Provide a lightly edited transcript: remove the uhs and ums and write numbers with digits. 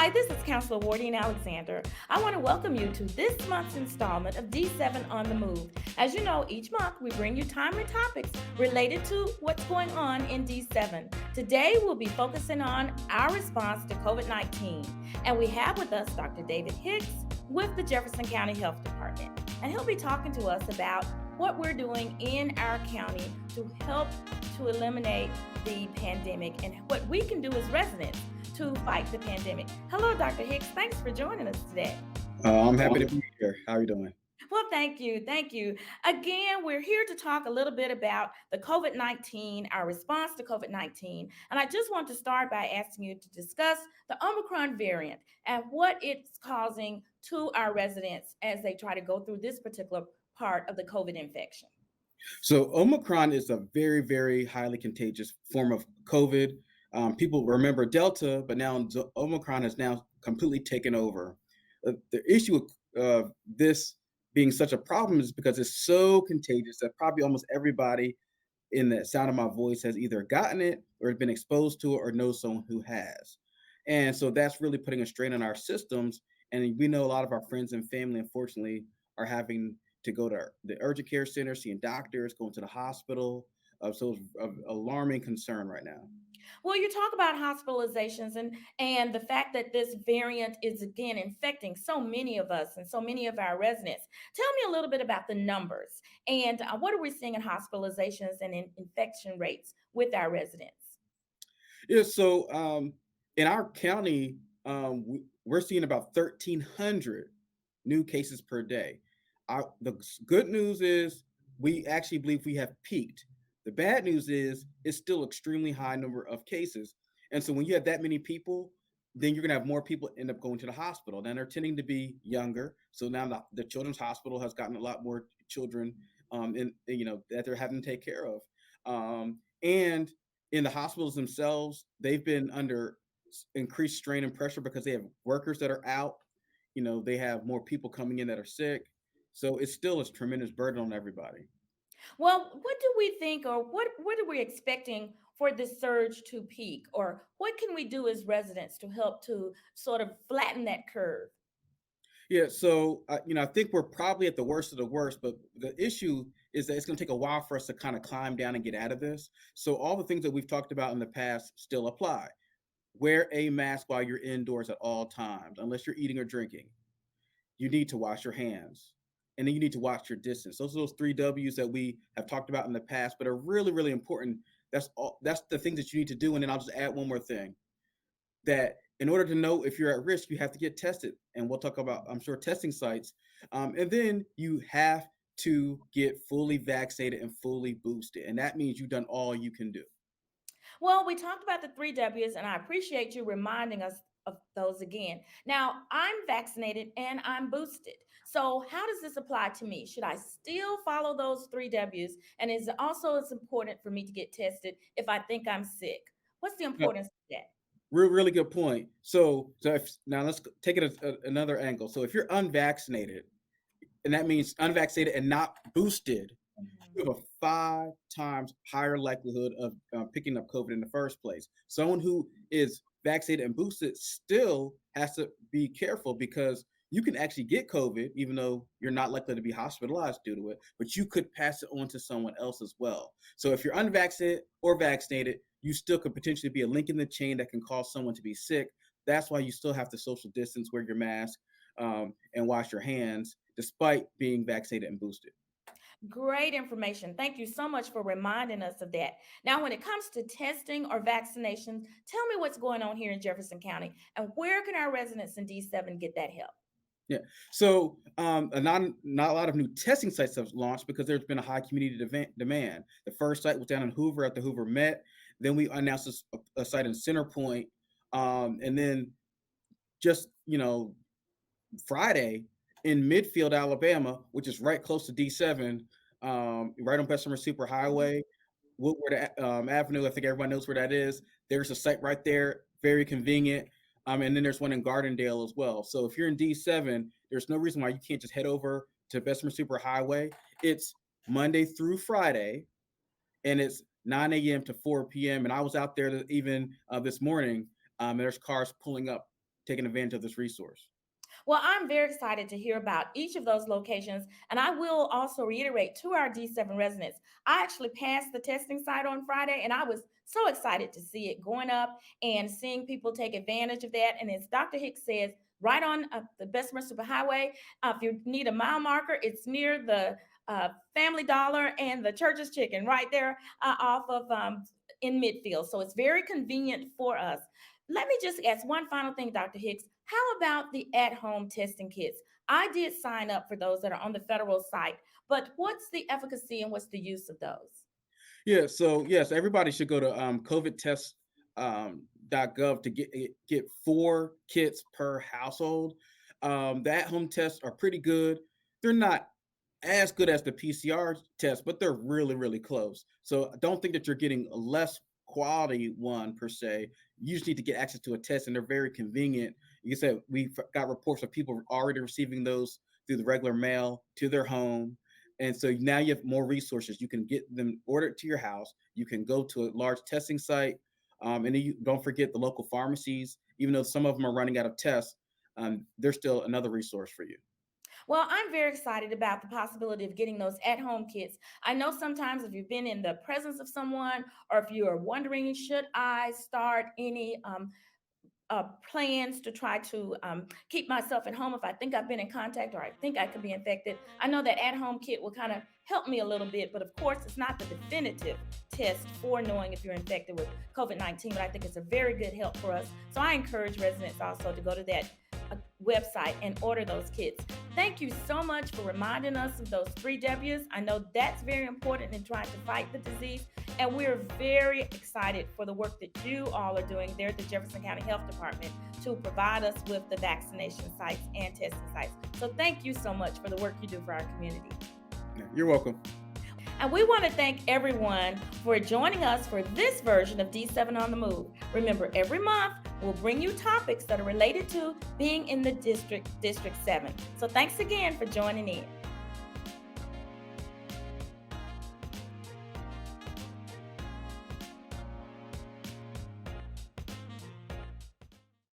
Hi, this is Counselor Wardine Alexander. I want to welcome you to this month's installment of D7 on the Move. As you know, each month we bring you timely topics related to what's going on in D7. Today we'll be focusing on our response to COVID-19. And we have with us Dr. David Hicks with the Jefferson County Health Department. And he'll be talking to us about what we're doing in our county to help to eliminate the pandemic and what we can do as residents to fight the pandemic. Hello, Dr. Hicks. Thanks for joining us today. I'm happy to be here. How are you doing? Well, thank you. Thank you. Again, we're here to talk a little bit about the COVID-19, our response to COVID-19. And I just want to start by asking you to discuss the Omicron variant and what it's causing to our residents as they try to go through this particular part of the COVID infection. So Omicron is a very, very highly contagious form of COVID. People remember Delta, but now Omicron has now completely taken over. The issue with this being such a problem is because it's so contagious that probably almost everybody in the sound of my voice has either gotten it or has been exposed to it or knows someone who has. And so that's really putting a strain on our systems. And we know a lot of our friends and family, unfortunately, are having to go to the urgent care center, seeing doctors, going to the hospital. So it's an alarming concern right now. Well, you talk about hospitalizations and the fact that this variant is again infecting so many of us and so many of our residents. Tell me a little bit about the numbers and what are we seeing in hospitalizations and in infection rates with our residents? Yeah, so in our county, we're seeing about 1,300 new cases per day. The good news is we actually believe we have peaked. The bad news is it's still extremely high number of cases. And so when you have that many people, then you're going to have more people end up going to the hospital. Then they're tending to be younger. So now the Children's Hospital has gotten a lot more children that they're having to take care of. And in the hospitals themselves, they've been under increased strain and pressure because they have workers that are out. They have more people coming in that are sick. So it's still a tremendous burden on everybody. Well, what do we think or what are we expecting for this surge to peak or what can we do as residents to help to sort of flatten that curve? Yeah, so I think we're probably at the worst of the worst, but the issue is that it's going to take a while for us to kind of climb down and get out of this. So all the things that we've talked about in the past still apply. Wear a mask while you're indoors at all times, unless you're eating or drinking. You need to wash your hands, and then you need to watch your distance. Those are those three W's that we have talked about in the past, but are really, really important. That's all. That's the things that you need to do. And then I'll just add one more thing: that in order to know if you're at risk, you have to get tested, and we'll talk about, I'm sure, testing sites. And then you have to get fully vaccinated and fully boosted, and that means you've done all you can do. Well, we talked about the three W's, and I appreciate you reminding us of those again. Now, I'm vaccinated and I'm boosted. So, how does this apply to me? Should I still follow those three W's? And is it also as important for me to get tested if I think I'm sick? What's the Uh, importance of that? really good point. So now let's take it another angle. So if you're unvaccinated, and that means unvaccinated and not boosted, you have a 5 times higher likelihood of picking up COVID in the first place. Someone who is vaccinated and boosted still has to be careful because you can actually get COVID, even though you're not likely to be hospitalized due to it, but you could pass it on to someone else as well. So if you're unvaccinated or vaccinated, you still could potentially be a link in the chain that can cause someone to be sick. That's why you still have to social distance, wear your mask, and wash your hands, despite being vaccinated and boosted. Great information. Thank you so much for reminding us of that. Now, when it comes to testing or vaccinations, tell me what's going on here in Jefferson County and where can our residents in D7 get that help? Yeah. So not a lot of new testing sites have launched because there's been a high community demand. The first site was down in Hoover at the Hoover Met. Then we announced a site in Center Point. And then just, Friday in Midfield, Alabama, which is right close to D7, right on Bessemer Super Highway, Woodward Avenue. I think everyone knows where that is. There's a site right there, very convenient. And then there's one in Gardendale as well. So if you're in D7, there's no reason why you can't just head over to Bessemer Super Highway. It's Monday through Friday, and it's 9 a.m. to 4 p.m. And I was out there even this morning. And there's cars pulling up taking advantage of this resource. Well, I'm very excited to hear about each of those locations. And I will also reiterate to our D7 residents, I actually passed the testing site on Friday and I was so excited to see it going up and seeing people take advantage of that. And as Dr. Hicks says, right on the Westminster Highway, if you need a mile marker, it's near the Family Dollar and the Church's Chicken right there off of in Midfield. So it's very convenient for us. Let me just ask one final thing, Dr. Hicks. How about the at-home testing kits? I did sign up for those that are on the federal site, but what's the efficacy and what's the use of those? Yeah, so yes, everybody should go to COVID-test .gov to get 4 kits per household. The at-home tests are pretty good. They're not as good as the PCR test, but they're really, really close. So I don't think that you're getting a less quality one per se. You just need to get access to a test, and they're very convenient. You said we've got reports of people already receiving those through the regular mail to their home. And so now you have more resources. You can get them ordered to your house. You can go to a large testing site. And then you don't forget the local pharmacies, even though some of them are running out of tests, there's still another resource for you. Well, I'm very excited about the possibility of getting those at home kits. I know sometimes if you've been in the presence of someone or if you are wondering, should I start any plans to try to keep myself at home if I think I've been in contact or I think I could be infected. I know that at home kit will kind of help me a little bit, but of course, it's not the definitive test for knowing if you're infected with COVID-19, but I think it's a very good help for us. So I encourage residents also to go to that website and order those kits. Thank you so much for reminding us of those 3 W's. I know that's very important in trying to fight the disease, and we're very excited for the work that you all are doing there at the Jefferson County Health Department to provide us with the vaccination sites and testing sites. So thank you so much for the work you do for our community. You're welcome. And we want to thank everyone for joining us for this version of D7 on the Move. Remember, every month we'll bring you topics that are related to being in the District 7. So thanks again for joining in.